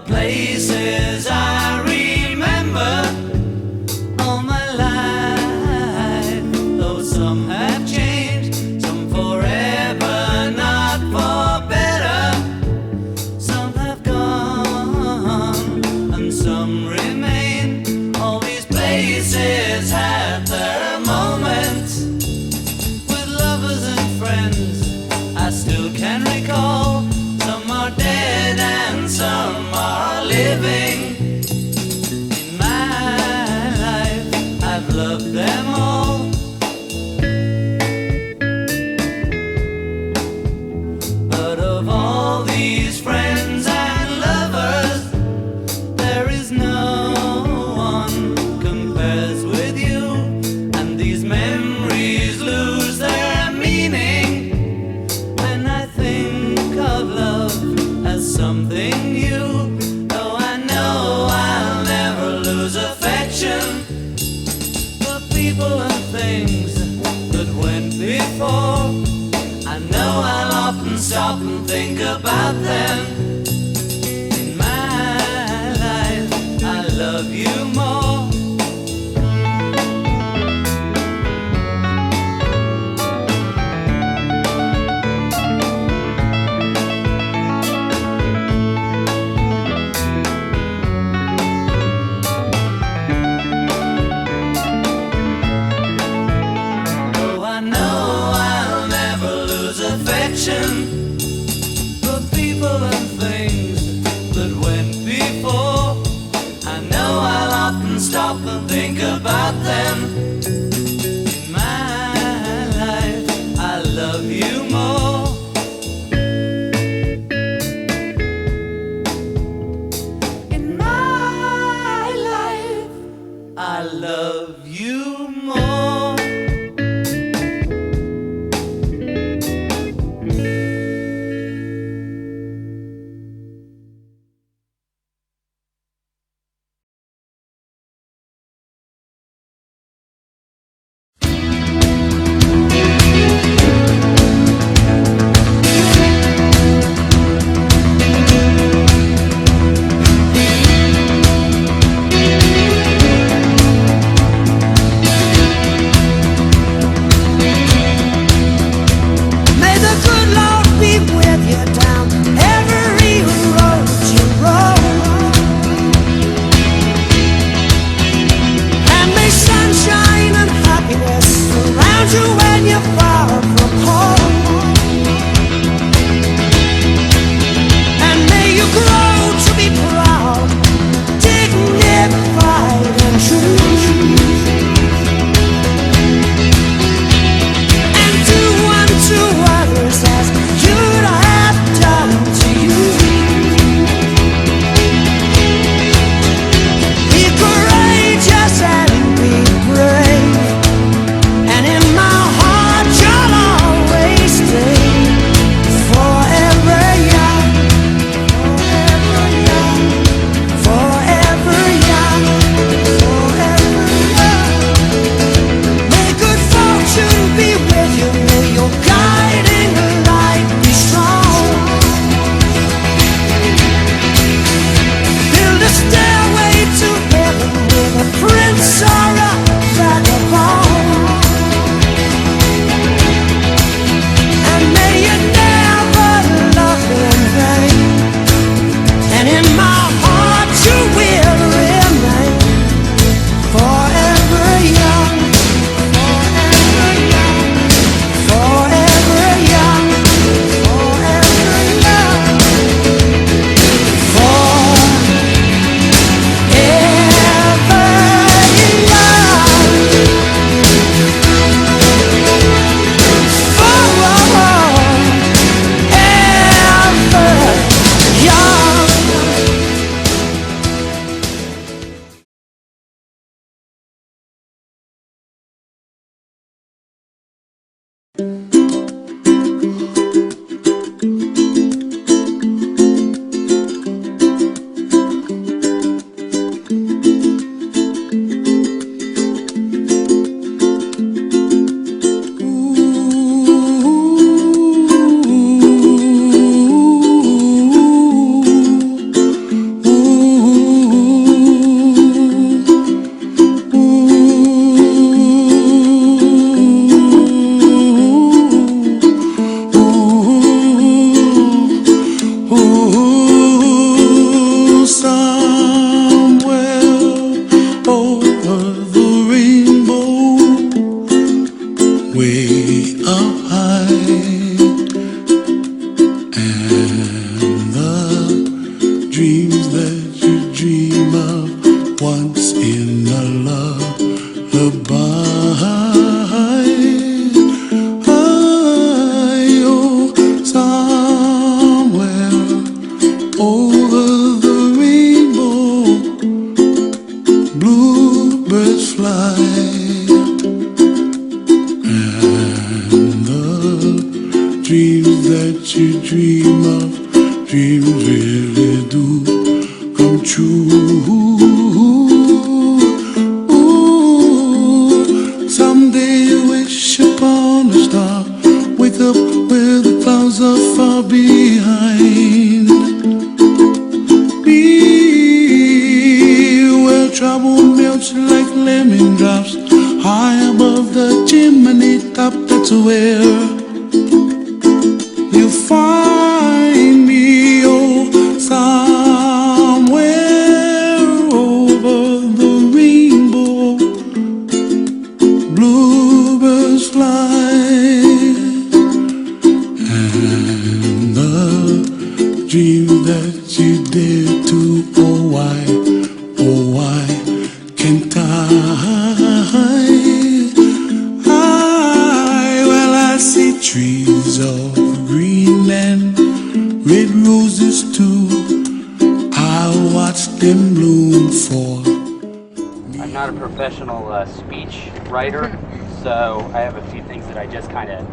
places I remember all my life, though some have changed, some forever, not for better. Some have gone and some remain. All these places had their moments with lovers and friends I still can recall. Some are dead and some are living. In my life, I've loved them all. But of all these friends and lovers, there is no one compares with you. And these memories lose their meaning when I think of love as something new. Though I know I'll never lose affection for people and things that went before. I know I'll often stop and think about them. In my life, I love you more. For people and things that went before. I know I'll often stop and think about them. In my life, I love you more. In my life, I love you more. dreams that you dream of, dreams really do come true. Ooh, someday you wish upon a star, wake up where the clouds are far behind. Be where trouble melts like lemon drops, high above the chimney top. That's where you find me, oh, somewhere over the rainbow. Bluebirds fly, and the dream that you dare to, oh why can't I? Well, I see trees of green and red roses too. I watch them bloom for. I'm not a professional speech writer, so I have a few things that I just kind of,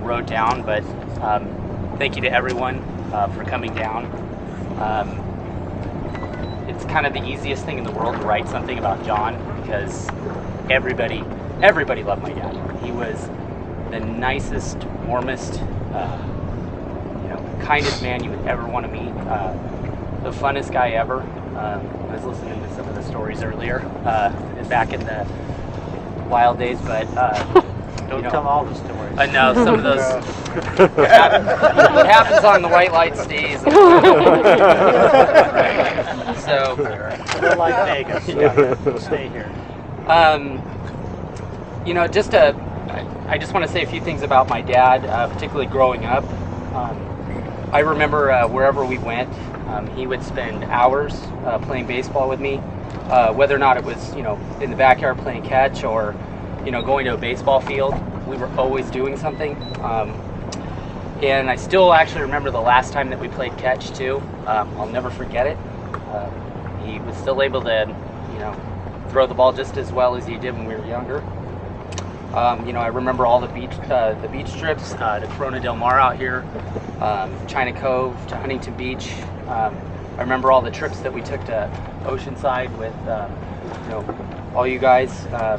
wrote down. But thank you to everyone for coming down. It's kind of the easiest thing in the world to write something about John because everybody loved my dad. He was the nicest, warmest, kindest man you would ever want to meet. The funnest guy ever. I was listening to some of the stories earlier, back in the wild days, but don't tell all the stories. I know some of those. What happens on the white light stays. So, we're like Vegas. So we'll stay here. I just want to say a few things about my dad, particularly growing up. I remember wherever we went, he would spend hours playing baseball with me, whether or not it was, in the backyard playing catch or, going to a baseball field. We were always doing something. And I still actually remember the last time that we played catch too. I'll never forget it. He was still able to, throw the ball just as well as he did when we were younger. I remember all the beach trips to Corona Del Mar out here, China Cove to Huntington Beach. I remember all the trips that we took to Oceanside with, all you guys. I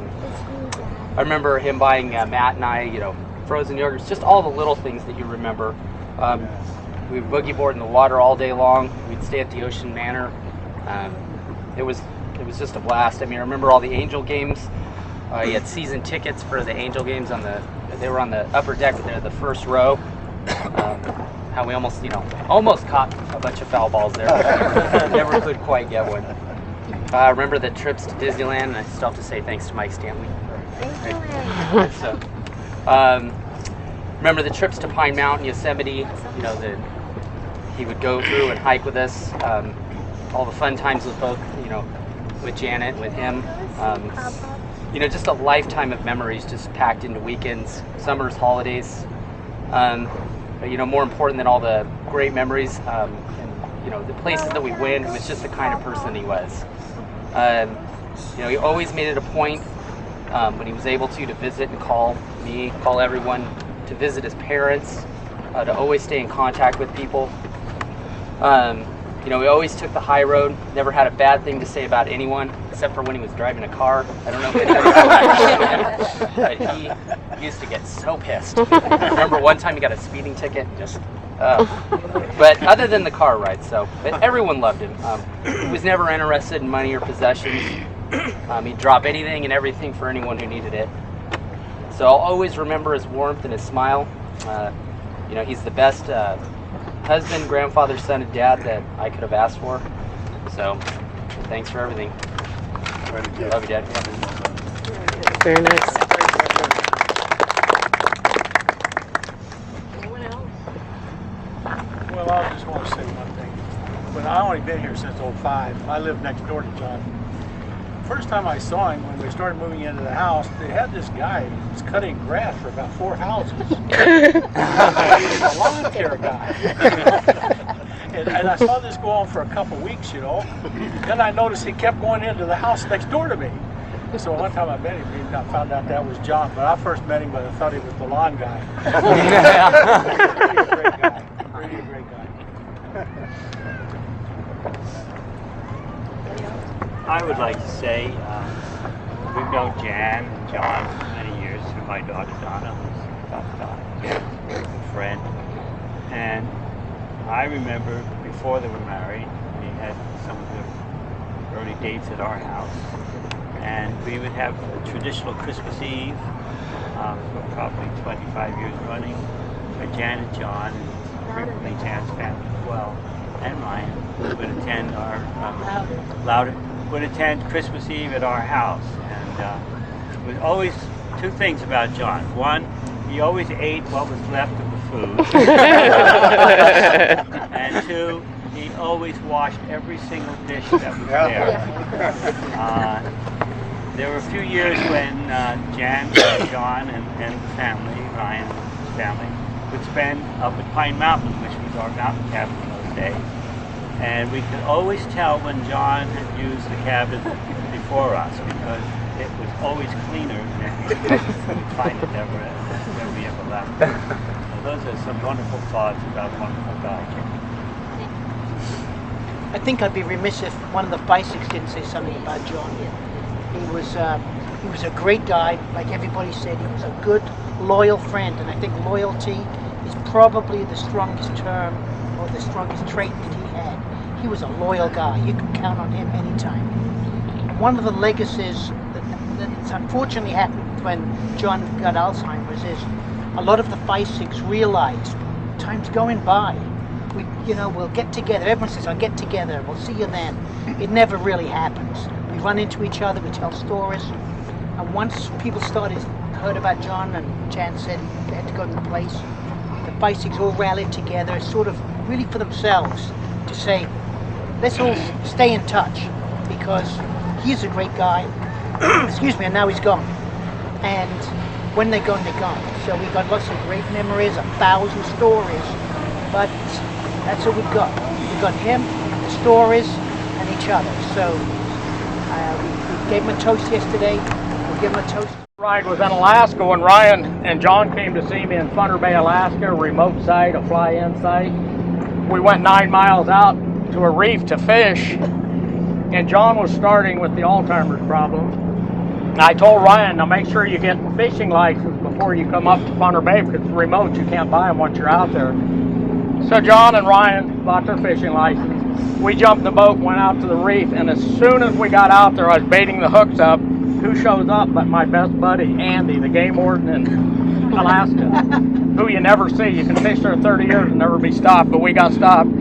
remember him buying Matt and I, frozen yogurts, just all the little things that you remember. We would boogie board in the water all day long. We'd stay at the Ocean Manor. It was just a blast. I mean, I remember all the Angel games. He had season tickets for the Angel games they were on the upper deck, but they're the first row. How we almost caught a bunch of foul balls there. Never could quite get one. I remember the trips to Disneyland, and I still have to say thanks to Mike Stanley. So, remember the trips to Pine Mountain, Yosemite, he would go through and hike with us. All the fun times with both, with Janet, with him. Just a lifetime of memories just packed into weekends, summers, holidays. More important than all the great memories, and the places that we went, it was just the kind of person he was. He always made it a point when he was able to visit and call me, call everyone, to visit his parents, to always stay in contact with people. He always took the high road, never had a bad thing to say about anyone, except for when he was driving a car. I don't know if anybody but he used to get so pissed. I remember one time he got a speeding ticket, but other than the car ride, but everyone loved him. He was never interested in money or possessions. He'd drop anything and everything for anyone who needed it. So I'll always remember his warmth and his smile. He's the best husband, grandfather, son, and dad that I could have asked for. So, thanks for everything. Love you, Dad. Very nice. Well, I just want to say one thing. But I only been here since '05. I live next door to John. First time I saw him when we started moving into the house, they had this guy who was cutting grass for about 4 houses. He's a lawn care guy. and I saw this go on for a couple weeks, Then I noticed he kept going into the house next door to me. So one time I met him, I found out that was John, but I first met him, but I thought he was the lawn guy. Really a great guy. Really a great guy. I would like to say we've known Jan and John for many years through my daughter Donna, who's Jan's very good friend. And I remember before they were married, we had some of the early dates at our house. And we would have a traditional Christmas Eve, for probably 25 years running, where Jan and John, and frequently Jan's family as well, and Ryan would attend our would attend Christmas Eve at our house. And there was always two things about John. One, he always ate what was left of the food. And two, he always washed every single dish that was there. There were a few years when Jan, John, and the family, Ryan and his family, would spend up at Pine Mountain, which was our mountain cabin in those days. And we could always tell when John had used the cabin before us, because it was always cleaner than we would find it ever we ever left. So those are some wonderful thoughts about a wonderful guy, Jim. I think I'd be remiss if one of the Bisics didn't say something about John. He was a great guy, like everybody said. He was a good, loyal friend, and I think loyalty is probably the strongest term or the strongest trait that he had. He was a loyal guy. You could count on him anytime. One of the legacies that's unfortunately happened when John got Alzheimer's is a lot of the Bisics realized time's going by. We'll get together. Everyone says, I'll get together. We'll see you then. It never really happens. We run into each other, we tell stories, and once people heard about John, and Jan said they had to go to the place, the Bisics all rallied together, sort of really for themselves, to say, let's all stay in touch, because he's a great guy, excuse me, and now he's gone. And when they're gone, they're gone. So we've got lots of great memories, 1,000 stories, but that's all we've got. We've got him, the stories, and each other. So we gave him a toast yesterday. We'll give him a toast. Ride was in Alaska when Ryan and John came to see me in Thunder Bay, Alaska, a remote site, a fly-in site. We went 9 miles out to a reef to fish, and John was starting with the Alzheimer's problem. And I told Ryan, now make sure you get a fishing license before you come up to Thunder Bay, because it's remote, you can't buy them once you're out there. So John and Ryan bought their fishing license. We jumped the boat, went out to the reef, and as soon as we got out there, I was baiting the hooks up. Who shows up but my best buddy, Andy, the game warden in Alaska, who you never see. You can fish there 30 years and never be stopped, but we got stopped.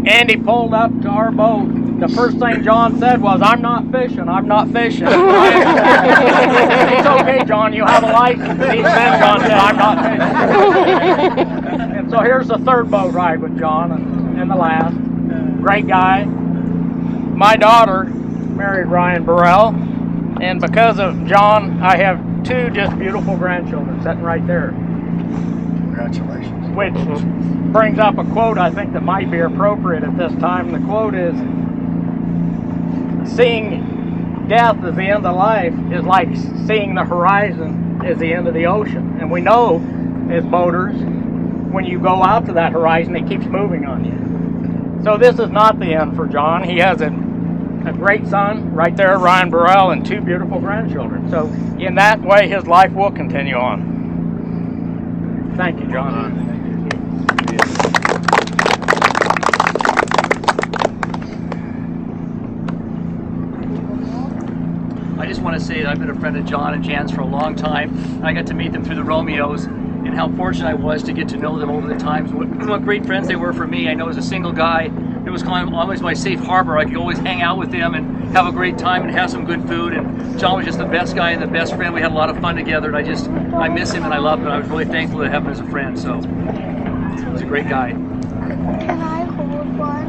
Andy pulled up to our boat. The first thing John said was, I'm not fishing, I'm not fishing. It's okay, John, you have a license. Even then, John said, I'm not fishing. And so here's the third boat ride with John, and the last. Great guy. My daughter married Ryan Burrell, and because of John, I have 2 just beautiful grandchildren sitting right there. Congratulations. Which brings up a quote I think that might be appropriate at this time. The quote is, seeing death as the end of life is like seeing the horizon as the end of the ocean. And we know, as boaters, when you go out to that horizon, it keeps moving on you. So this is not the end for John. He has a great son right there, Ryan Burrell, and 2 beautiful grandchildren. So in that way, his life will continue on. Thank you, John. I just want to say that I've been a friend of John and Jan's for a long time. I got to meet them through the Romeos, and how fortunate I was to get to know them over the times. What great friends they were for me. I know as a single guy, it was kind of always my safe harbor. I could always hang out with them and have a great time and have some good food. And John was just the best guy and the best friend. We had a lot of fun together, and I miss him and I love him. And I was really thankful to have him as a friend. So he was a great guy. Can I hold one?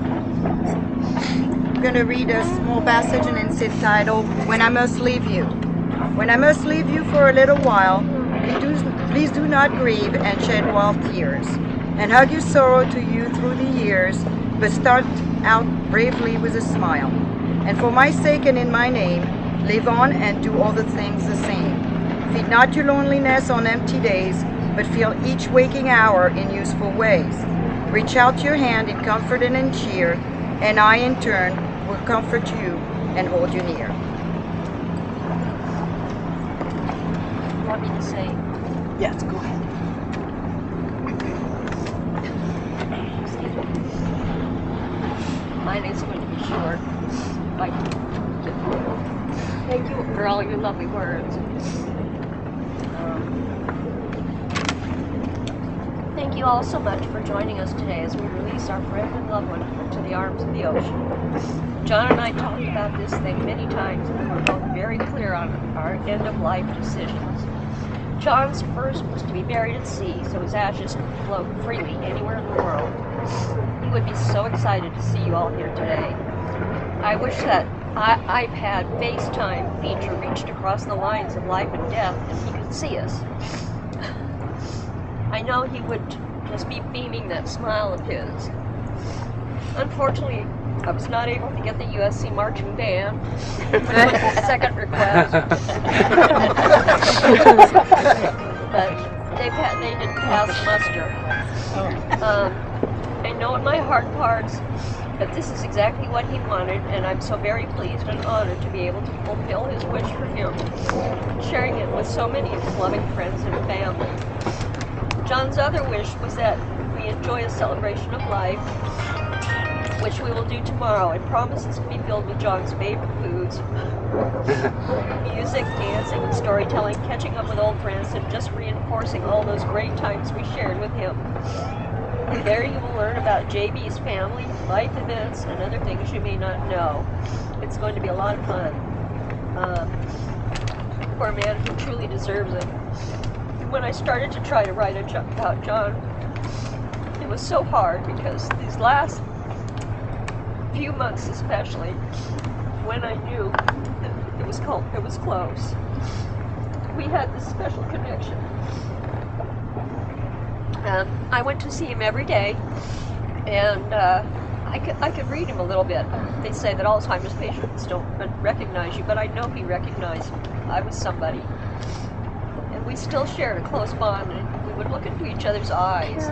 I'm going to read a small passage and it's entitled, When I Must Leave You. When I must leave you for a little while, please do not grieve and shed wild tears, and hug your sorrow to you through the years, but start out bravely with a smile. And for my sake and in my name, Live on and do all the things the same. Feed not your loneliness on empty days, but fill each waking hour in useful ways. Reach out your hand in comfort and in cheer, and I in turn will comfort you and hold you near. You want me to say? Yes, go ahead. Mine is going to be short. Thank you for all your lovely words. Thank you all so much for joining us today as we release our friend and loved one into the arms of the ocean. John and I talked about this thing many times, and we were both very clear on our end-of-life decisions. John's first was to be buried at sea, so his ashes could float freely anywhere in the world. He would be so excited to see you all here today. I wish that iPad FaceTime feature reached across the lines of life and death and he could see us. I know he would just be beaming that smile of his. Unfortunately, I was not able to get the USC marching band. Second request. But they didn't pass muster. I know in my heart of hearts that this is exactly what he wanted, and I'm so very pleased and honored to be able to fulfill his wish for him, sharing it with so many of his loving friends and family. John's other wish was that we enjoy a celebration of life, which we will do tomorrow, and promises to be filled with John's favorite foods, music, dancing, and storytelling, catching up with old friends, and just reinforcing all those great times we shared with him. There you will learn about JB's family, life events, and other things you may not know. It's going to be a lot of fun. For a man who truly deserves it. When I started to try to write about John, it was so hard because these last few months especially, when I knew that it was close, we had this special connection. I went to see him every day, and I could read him a little bit. They say that Alzheimer's patients don't recognize you, but I know he recognized I was somebody. And we still shared a close bond, and we would look into each other's eyes.